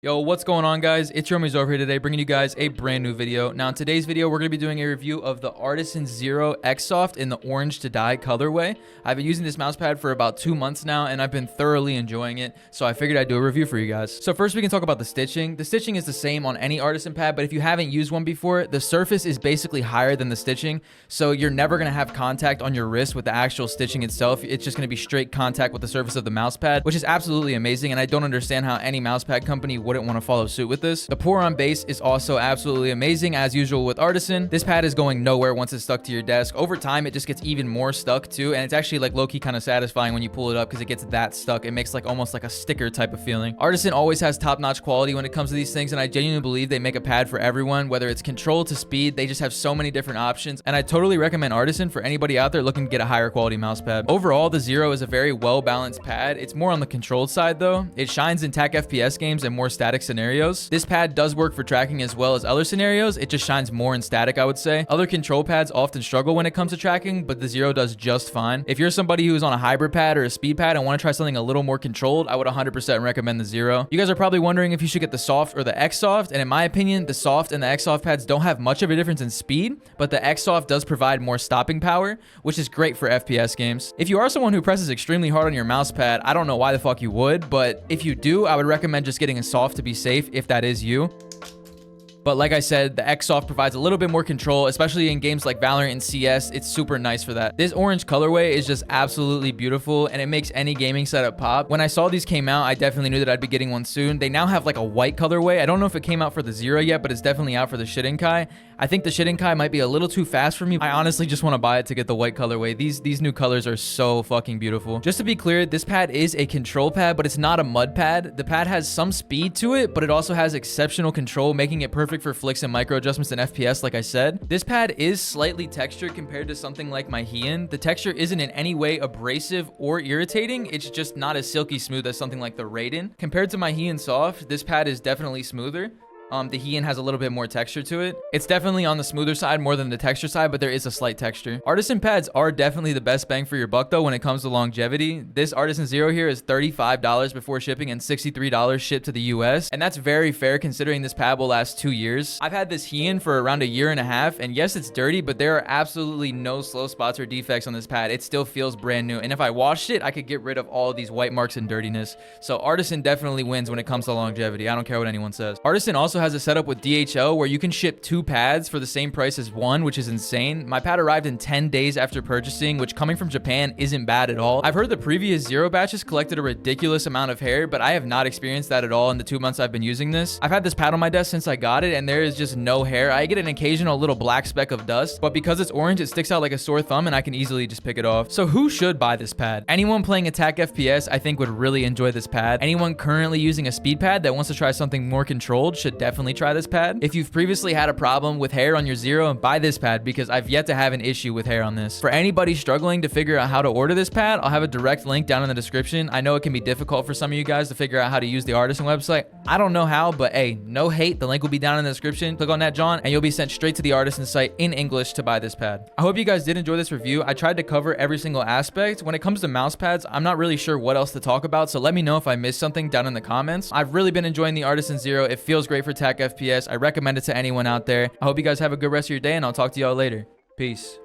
Yo, what's going on, guys? It's your homies over here today, bringing you guys a brand new video. Now, in today's video, we're going to be doing a review of the Artisan Zero X-Soft in the orange to dye colorway. I've been using this mouse pad for about 2 months now, and I've been thoroughly enjoying it, so I figured I'd do a review for you guys. So first, we can talk about the stitching. The stitching is the same on any Artisan pad, but if you haven't used one before, the surface is basically higher than the stitching, so you're never going to have contact on your wrist with the actual stitching itself. It's just going to be straight contact with the surface of the mouse pad, which is absolutely amazing, and I don't understand how any mouse pad company wouldn't want to follow suit with this. The pour on base is also absolutely amazing, as usual with Artisan. This pad is going nowhere once it's stuck to your desk. Over time, it just gets even more stuck too, and it's actually like low-key kind of satisfying when you pull it up because it gets that stuck. It makes like almost like a sticker type of feeling. Artisan always has top-notch quality when it comes to these things, and I genuinely believe they make a pad for everyone, whether it's control to speed. They just have so many different options, and I totally recommend Artisan for anybody out there looking to get a higher quality mouse pad. Overall, the Zero is a very well-balanced pad. It's more on the controlled side though. It shines in TAC FPS games and more static scenarios. This pad does work for tracking as well as other scenarios. It just shines more in static, I would say. Other control pads often struggle when it comes to tracking, but the Zero does just fine. If you're somebody who's on a hybrid pad or a speed pad and want to try something a little more controlled, I would 100% recommend the Zero. You guys are probably wondering if you should get the Soft or the X-Soft, and in my opinion, the Soft and the X-Soft pads don't have much of a difference in speed, but the X-Soft does provide more stopping power, which is great for FPS games. If you are someone who presses extremely hard on your mouse pad, I don't know why the fuck you would, but if you do, I would recommend just getting a Soft to be safe if that is you. But like I said, the X-Soft provides a little bit more control, especially in games like Valorant and CS. It's super nice for that. This orange colorway is just absolutely beautiful, and it makes any gaming setup pop. When I saw these came out, I definitely knew that I'd be getting one soon. They now have like a white colorway. I don't know if it came out for the Zero yet, but it's definitely out for the Shidenkai. I think the Shidenkai might be a little too fast for me. I honestly just want to buy it to get the white colorway. These new colors are so fucking beautiful. Just to be clear, this pad is a control pad, but it's not a mud pad. The pad has some speed to it, but it also has exceptional control, making it perfect for flicks and micro adjustments in FPS, like I said. This pad is slightly textured compared to something like my Hien. The texture isn't in any way abrasive or irritating. It's just not as silky smooth as something like the Raiden. Compared to my Hien Soft, this pad is definitely smoother. The Hien has a little bit more texture to it. It's definitely on the smoother side more than the texture side, but there is a slight texture. Artisan pads are definitely the best bang for your buck though when it comes to longevity. This Artisan Zero here is $35 before shipping and $63 shipped to the US, and that's very fair considering this pad will last 2 years. I've had this Hien for around 1.5 years, and yes, it's dirty, but there are absolutely no slow spots or defects on this pad. It still feels brand new, and if I washed it, I could get rid of all of these white marks and dirtiness. So Artisan definitely wins when it comes to longevity. I don't care what anyone says. Artisan also has a setup with DHL where you can ship 2 pads for the same price as one, which is insane. My pad arrived in 10 days after purchasing, which coming from Japan isn't bad at all. I've heard the previous Zero batches collected a ridiculous amount of hair, but I have not experienced that at all in the 2 months I've been using this. I've had this pad on my desk since I got it, and there is just no hair. I get an occasional little black speck of dust, but because it's orange, it sticks out like a sore thumb, and I can easily just pick it off. So who should buy this pad? Anyone playing attack FPS, I think, would really enjoy this pad. Anyone currently using a speed pad that wants to try something more controlled should definitely try this pad. If you've previously had a problem with hair on your Zero, buy this pad because I've yet to have an issue with hair on this. For anybody struggling to figure out how to order this pad, I'll have a direct link down in the description. I know it can be difficult for some of you guys to figure out how to use the Artisan website. I don't know how, but hey, no hate. The link will be down in the description. Click on that, John, and you'll be sent straight to the Artisan site in English to buy this pad. I hope you guys did enjoy this review. I tried to cover every single aspect. When it comes to mouse pads, I'm not really sure what else to talk about, so let me know if I missed something down in the comments. I've really been enjoying the Artisan Zero. It feels great for TAC FPS. I recommend it to anyone out there. I hope you guys have a good rest of your day, and I'll talk to y'all later. Peace.